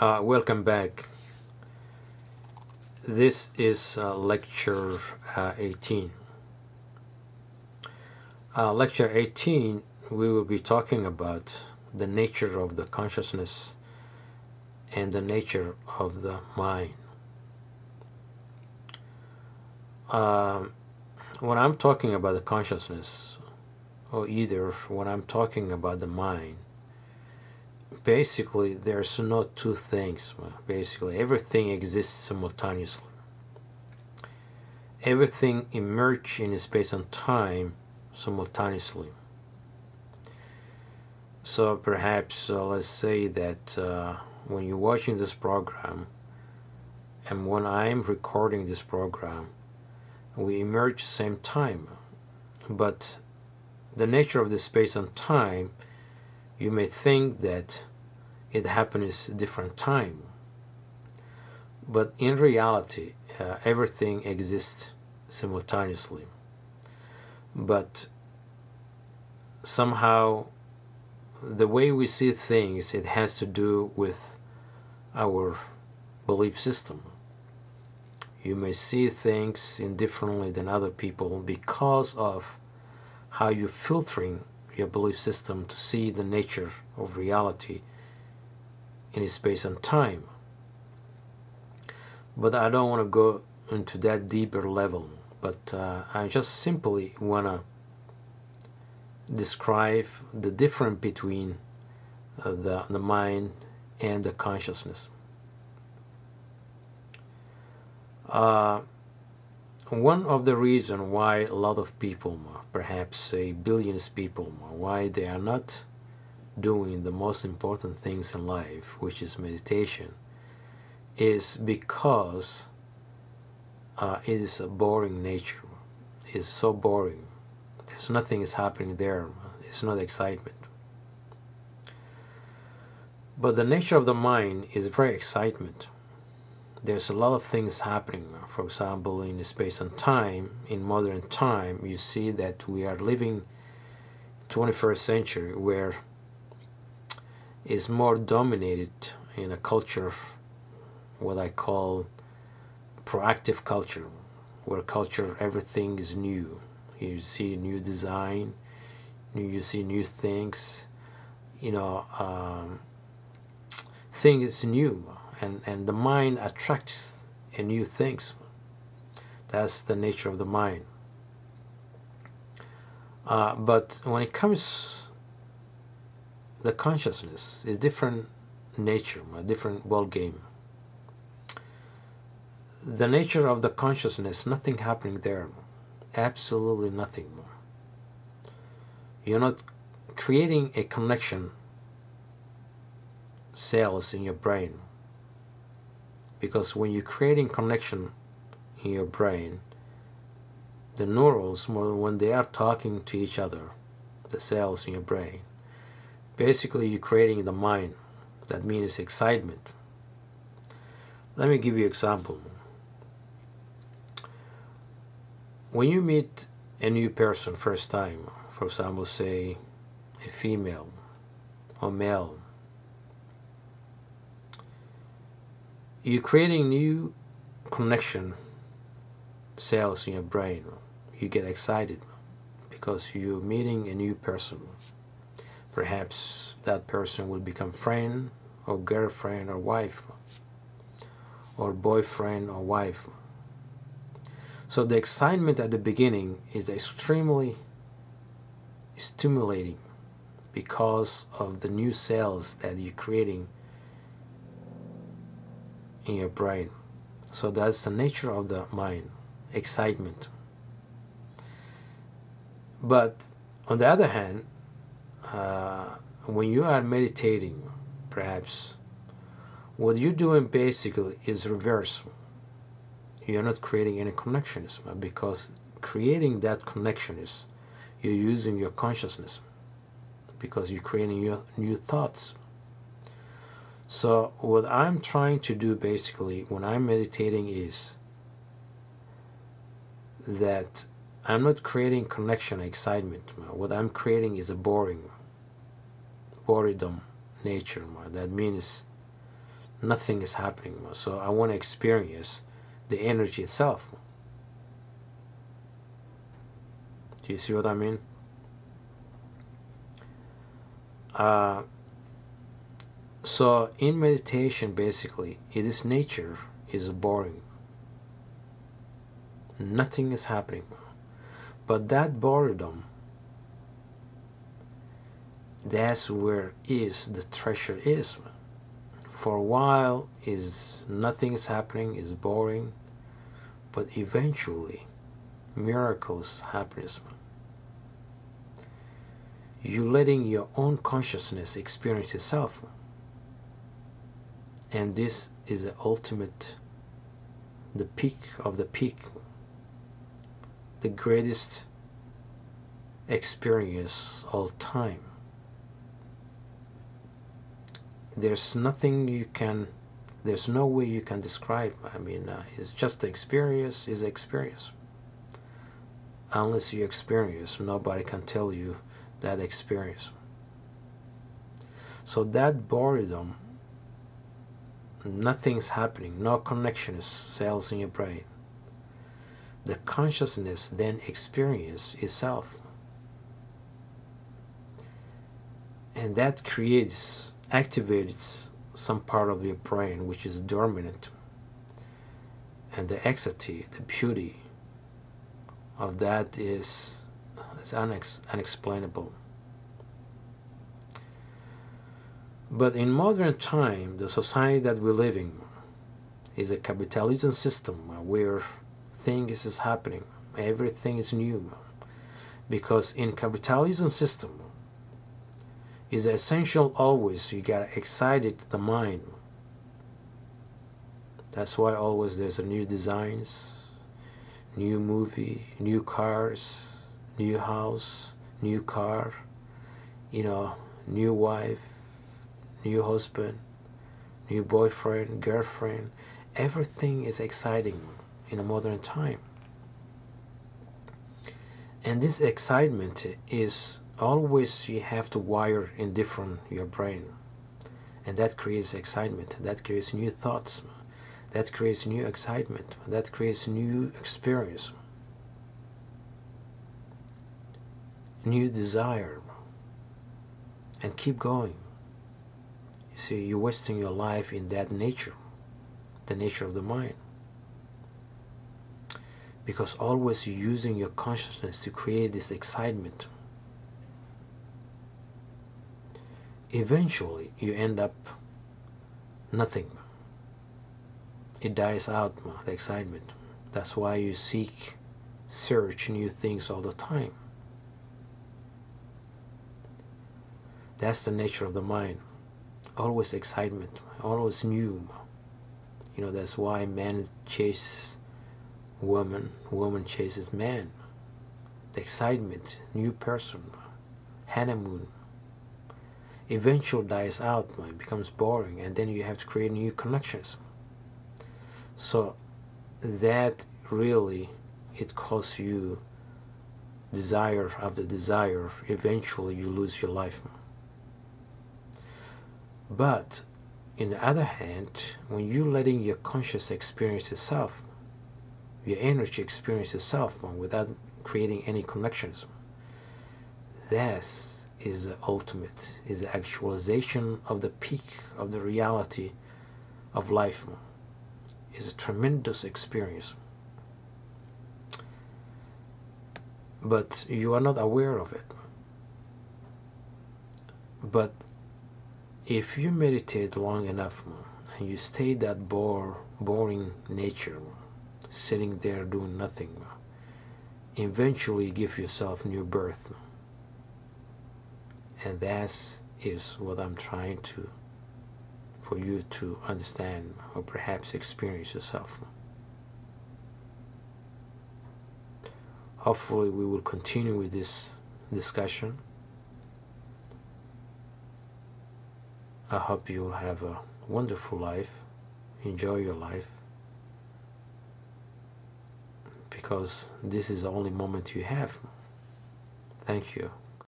Welcome back. This is lecture 18. Lecture 18, we will be talking about the nature of the consciousness and the nature of the mind. When I'm talking about the consciousness, or either when I'm talking about the mind, basically there's no two things. Basically everything exists simultaneously. Everything emerges in space and time simultaneously. So perhaps let's say that when you're watching this program and when I'm recording this program, we emerge same time, but the nature of the space and time, you may think that it happens different time, but in reality everything exists simultaneously. But somehow the way we see things, it has to do with our belief system. You may see things indifferently than other people because of how you're filtering your belief system to see the nature of reality in space and time. But I don't want to go into that deeper level, but I just simply want to describe the difference between the mind and the consciousness. One of the reasons why a lot of people, perhaps say billions of people, why they are not doing the most important things in life, which is meditation, is because it is a boring nature. It's so boring. There's nothing is happening there. It's not excitement. But the nature of the mind is very excitement. There's a lot of things happening. For example, in space and time, in modern time, you see that we are living 21st century where it's more dominated in a culture, what I call proactive culture, where culture, everything is new. You see new design, you see new things, things new. And the mind attracts new things. That's the nature of the mind. But when it comes, the consciousness is different nature, a different ball game. The nature of the consciousness, nothing happening there, absolutely nothing. You're not creating a connection cells in your brain. Because when you're creating connection in your brain, the neurons, when they are talking to each other, the cells in your brain, basically you're creating the mind. That means excitement. Let me give you an example. When you meet a new person first time, for example, say a female or male, you're creating new connection cells in your brain. You get excited because you're meeting a new person. Perhaps that person will become friend or girlfriend or wife or boyfriend or wife. So the excitement at the beginning is extremely stimulating because of the new cells that you're creating in your brain. So that's the nature of the mind, excitement. But on the other hand, when you are meditating, perhaps what you're doing basically is reverse. You're not creating any connections, because creating that connection is you're using your consciousness, because you're creating your new thoughts. So what I'm trying to do basically when I'm meditating is that I'm not creating connection, excitement. What I'm creating is a boredom nature. That means nothing is happening. So I want to experience the energy itself. Do you see what I mean? So in meditation, basically, this nature is boring. Nothing is happening. But that boredom, that's where is the treasure is. For a while is nothing is happening, is boring, but eventually miracles happen. You letting your own consciousness experience itself. And this is the ultimate, the peak of the peak, the greatest experience all time. There's nothing you can, there's no way you can describe. I mean, it's just the experience is experience. Unless you experience, nobody can tell you that experience. So that boredom, nothing's happening, no connection cells in your brain. The consciousness then experiences itself. And that activates some part of your brain which is dormant. And the ecstasy, the beauty of that is unexplainable. But in modern time, the society that we live in is a capitalism system where things is happening, everything is new. Because in capitalism system, is essential always you gotta excite the mind. That's why always there's a new designs, new movie, new cars, new house, new car, new wife, new husband, new boyfriend, girlfriend. Everything is exciting in a modern time. And this excitement is always you have to wire in different your brain. And that creates excitement. That creates new thoughts. That creates new excitement. That creates new experience. New desire. And keep going. You see, you're wasting your life in that nature. The nature of the mind. Because always you're using your consciousness to create this excitement. Eventually you end up nothing. It dies out, the excitement. That's why you search new things all the time. That's the nature of the mind. Always excitement, always new. That's why man chases woman, woman chases man. The excitement, new person, honeymoon. Eventually dies out, it becomes boring, and then you have to create new connections. So that really, it costs you desire after desire. Eventually you lose your life. But on the other hand, when you're letting your conscious experience itself, your energy experience itself without creating any connections, this is the ultimate, is the actualization of the peak of the reality of life. Is a tremendous experience. But you are not aware of it. But if you meditate long enough and you stay that boring nature, sitting there doing nothing, eventually you give yourself new birth. And that is what I'm trying for you to understand or perhaps experience yourself. Hopefully we will continue with this discussion. I hope you will have a wonderful life. Enjoy your life. Because this is the only moment you have. Thank you.